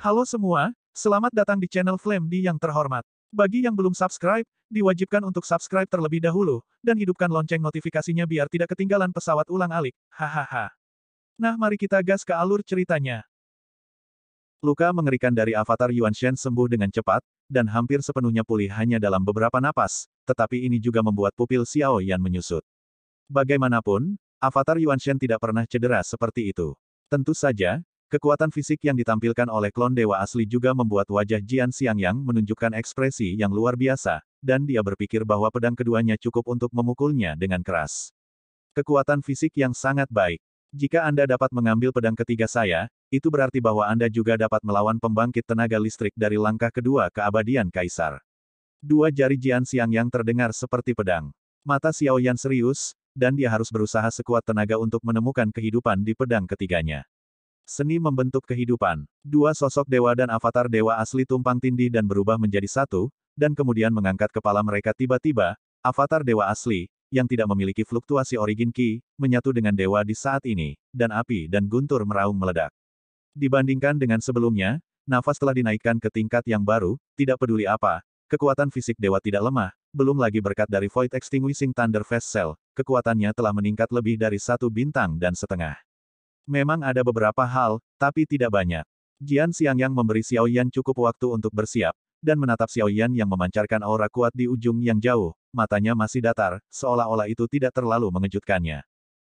Halo semua, selamat datang di channel Flame D yang terhormat. Bagi yang belum subscribe, diwajibkan untuk subscribe terlebih dahulu, dan hidupkan lonceng notifikasinya biar tidak ketinggalan pesawat ulang-alik. Hahaha. Nah, mari kita gas ke alur ceritanya. Luka mengerikan dari avatar Yuan Shen sembuh dengan cepat, dan hampir sepenuhnya pulih hanya dalam beberapa napas, tetapi ini juga membuat pupil Xiao Yan menyusut. Bagaimanapun, avatar Yuan Shen tidak pernah cedera seperti itu. Tentu saja, kekuatan fisik yang ditampilkan oleh klon dewa asli juga membuat wajah Jian Xiangyang menunjukkan ekspresi yang luar biasa, dan dia berpikir bahwa pedang keduanya cukup untuk memukulnya dengan keras. Kekuatan fisik yang sangat baik. Jika Anda dapat mengambil pedang ketiga saya, itu berarti bahwa Anda juga dapat melawan pembangkit tenaga listrik dari langkah kedua keabadian Kaisar. Dua jari Jian Xiangyang terdengar seperti pedang. Mata Xiao Yan serius, dan dia harus berusaha sekuat tenaga untuk menemukan kehidupan di pedang ketiganya. Seni membentuk kehidupan. Dua sosok dewa dan avatar dewa asli tumpang tindih dan berubah menjadi satu, dan kemudian mengangkat kepala mereka tiba-tiba, avatar dewa asli, yang tidak memiliki fluktuasi origin Qi, menyatu dengan dewa di saat ini, dan api dan guntur meraung meledak. Dibandingkan dengan sebelumnya, nafas telah dinaikkan ke tingkat yang baru, tidak peduli apa, kekuatan fisik dewa tidak lemah, belum lagi berkat dari Void Extinguishing Thunder Vessel, kekuatannya telah meningkat lebih dari 1,5 bintang. Memang ada beberapa hal, tapi tidak banyak. Jian Xiangyang memberi Xiao Yan cukup waktu untuk bersiap, dan menatap Xiao Yan yang memancarkan aura kuat di ujung yang jauh, matanya masih datar, seolah-olah itu tidak terlalu mengejutkannya.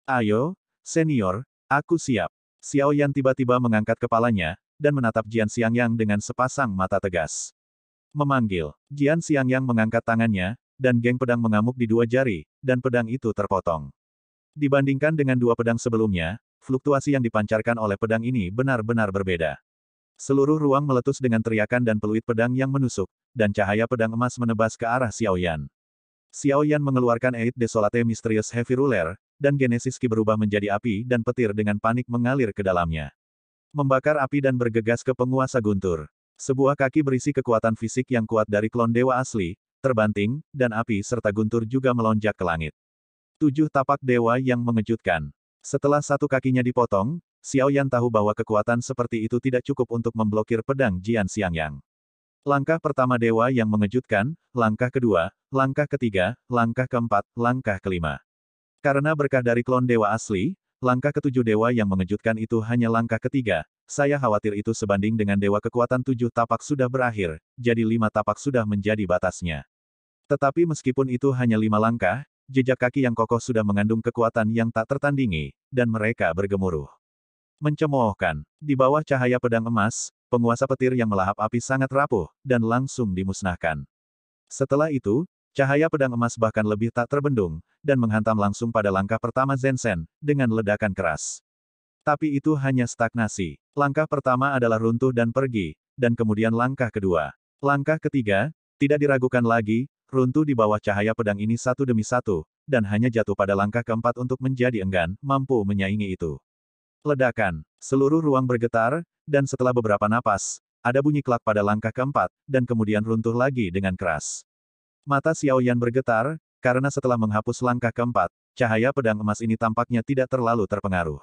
Ayo, senior, aku siap. Xiao Yan tiba-tiba mengangkat kepalanya, dan menatap Jian Xiangyang dengan sepasang mata tegas. Memanggil. Jian Xiangyang mengangkat tangannya, dan geng pedang mengamuk di dua jari, dan pedang itu terpotong. Dibandingkan dengan dua pedang sebelumnya, fluktuasi yang dipancarkan oleh pedang ini benar-benar berbeda. Seluruh ruang meletus dengan teriakan dan peluit pedang yang menusuk, dan cahaya pedang emas menebas ke arah Xiao Yan. Xiao Yan mengeluarkan Eid Desolate Mysterious Heavy Ruler, dan Genesis Qi berubah menjadi api dan petir dengan panik mengalir ke dalamnya. Membakar api dan bergegas ke penguasa guntur. Sebuah kaki berisi kekuatan fisik yang kuat dari klon dewa asli, terbanting, dan api serta guntur juga melonjak ke langit. 7 tapak dewa yang mengejutkan. Setelah satu kakinya dipotong, Xiao Yan tahu bahwa kekuatan seperti itu tidak cukup untuk memblokir pedang Jian Xiangyang. Langkah pertama dewa yang mengejutkan, langkah kedua, langkah ketiga, langkah keempat, langkah kelima. Karena berkah dari klon dewa asli, langkah ketujuh dewa yang mengejutkan itu hanya langkah ketiga, saya khawatir itu sebanding dengan dewa kekuatan 7 tapak sudah berakhir, jadi 5 tapak sudah menjadi batasnya. Tetapi meskipun itu hanya 5 langkah, jejak kaki yang kokoh sudah mengandung kekuatan yang tak tertandingi, dan mereka bergemuruh. Mencemoohkan. Di bawah cahaya pedang emas, penguasa petir yang melahap api sangat rapuh, dan langsung dimusnahkan. Setelah itu, cahaya pedang emas bahkan lebih tak terbendung, dan menghantam langsung pada langkah pertama Zenshen, dengan ledakan keras. Tapi itu hanya stagnasi. Langkah pertama adalah runtuh dan pergi, dan kemudian langkah kedua. Langkah ketiga, tidak diragukan lagi, runtuh di bawah cahaya pedang ini satu demi satu, dan hanya jatuh pada langkah keempat untuk menjadi enggan, mampu menyaingi itu. Ledakan. Seluruh ruang bergetar, dan setelah beberapa napas, ada bunyi klak pada langkah keempat, dan kemudian runtuh lagi dengan keras. Mata Xiao Yan bergetar, karena setelah menghapus langkah keempat, cahaya pedang emas ini tampaknya tidak terlalu terpengaruh.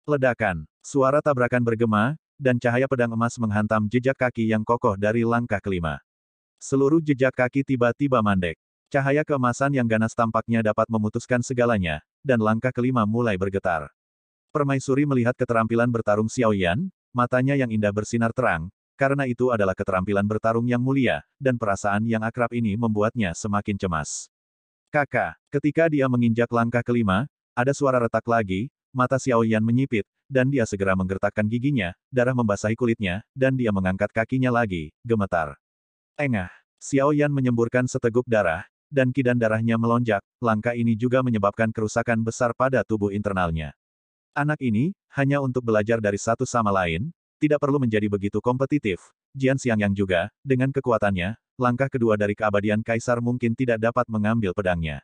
Ledakan. Suara tabrakan bergema, dan cahaya pedang emas menghantam jejak kaki yang kokoh dari langkah kelima. Seluruh jejak kaki tiba-tiba mandek. Cahaya keemasan yang ganas tampaknya dapat memutuskan segalanya, dan langkah kelima mulai bergetar. Permaisuri melihat keterampilan bertarung Xiao Yan, matanya yang indah bersinar terang, karena itu adalah keterampilan bertarung yang mulia, dan perasaan yang akrab ini membuatnya semakin cemas. Kakak, ketika dia menginjak langkah kelima, ada suara retak lagi, mata Xiao Yan menyipit, dan dia segera menggertakkan giginya, darah membasahi kulitnya, dan dia mengangkat kakinya lagi, gemetar. Engah. Xiao Yan menyemburkan seteguk darah, dan Qi dan darahnya melonjak, langkah ini juga menyebabkan kerusakan besar pada tubuh internalnya. Anak ini, hanya untuk belajar dari satu sama lain, tidak perlu menjadi begitu kompetitif. Jian Xiangyang juga, dengan kekuatannya, langkah kedua dari keabadian Kaisar mungkin tidak dapat mengambil pedangnya.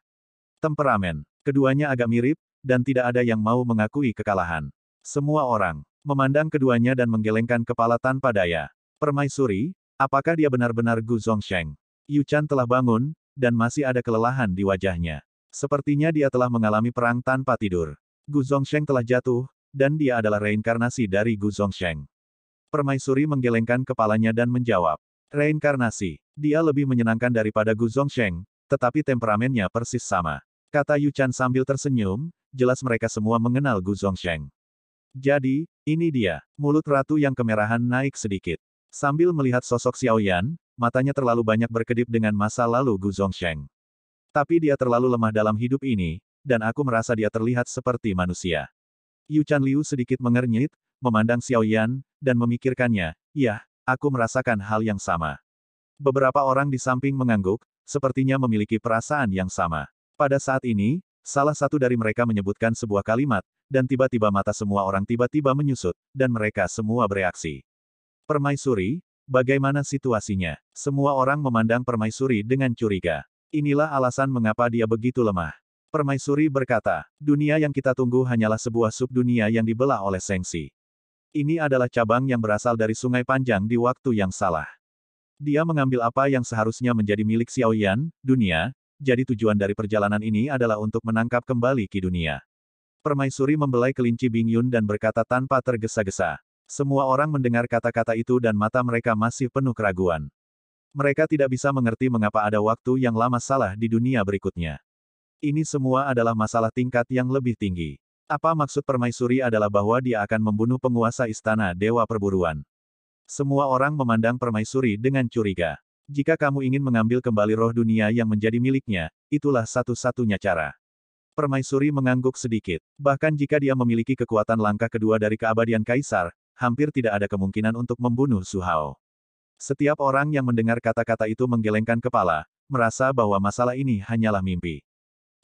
Temperamen. Keduanya agak mirip, dan tidak ada yang mau mengakui kekalahan. Semua orang memandang keduanya dan menggelengkan kepala tanpa daya. Permaisuri, apakah dia benar-benar Gu Zongsheng? Yu Chan telah bangun, dan masih ada kelelahan di wajahnya. Sepertinya dia telah mengalami perang tanpa tidur. Gu Zongsheng telah jatuh, dan dia adalah reinkarnasi dari Gu Zongsheng. Permaisuri menggelengkan kepalanya dan menjawab. Reinkarnasi. Dia lebih menyenangkan daripada Gu Zongsheng, tetapi temperamennya persis sama. Kata Yu Chan sambil tersenyum, jelas mereka semua mengenal Gu Zongsheng. Jadi, ini dia. Mulut ratu yang kemerahan naik sedikit. Sambil melihat sosok Xiao Yan, matanya terlalu banyak berkedip dengan masa lalu Gu Zongsheng. Tapi dia terlalu lemah dalam hidup ini, dan aku merasa dia terlihat seperti manusia. Yu Chan Liu sedikit mengernyit, memandang Xiao Yan, dan memikirkannya, ya, aku merasakan hal yang sama. Beberapa orang di samping mengangguk, sepertinya memiliki perasaan yang sama. Pada saat ini, salah satu dari mereka menyebutkan sebuah kalimat, dan tiba-tiba mata semua orang tiba-tiba menyusut, dan mereka semua bereaksi. Permaisuri, bagaimana situasinya? Semua orang memandang Permaisuri dengan curiga. Inilah alasan mengapa dia begitu lemah. Permaisuri berkata, dunia yang kita tunggu hanyalah sebuah subdunia yang dibelah oleh Sengsi. Ini adalah cabang yang berasal dari sungai panjang di waktu yang salah. Dia mengambil apa yang seharusnya menjadi milik Xiao Yan, dunia, jadi tujuan dari perjalanan ini adalah untuk menangkap kembali Ki dunia. Permaisuri membelai kelinci Bing Yun dan berkata tanpa tergesa-gesa. Semua orang mendengar kata-kata itu dan mata mereka masih penuh keraguan. Mereka tidak bisa mengerti mengapa ada waktu yang lama salah di dunia berikutnya. Ini semua adalah masalah tingkat yang lebih tinggi. Apa maksud Permaisuri adalah bahwa dia akan membunuh penguasa istana Dewa Perburuan. Semua orang memandang Permaisuri dengan curiga. Jika kamu ingin mengambil kembali roh dunia yang menjadi miliknya, itulah satu-satunya cara. Permaisuri mengangguk sedikit. Bahkan jika dia memiliki kekuatan langkah kedua dari keabadian Kaisar, hampir tidak ada kemungkinan untuk membunuh Su Hao. Setiap orang yang mendengar kata-kata itu menggelengkan kepala, merasa bahwa masalah ini hanyalah mimpi.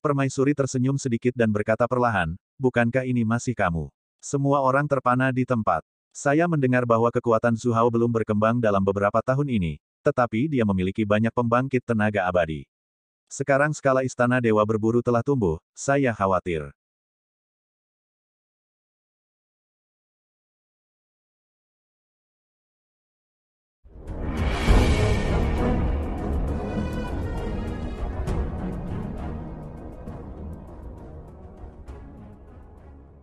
Permaisuri tersenyum sedikit dan berkata perlahan, bukankah ini masih kamu? Semua orang terpana di tempat. Saya mendengar bahwa kekuatan Su Hao belum berkembang dalam beberapa tahun ini, tetapi dia memiliki banyak pembangkit tenaga abadi. Sekarang skala istana Dewa Berburu telah tumbuh, saya khawatir.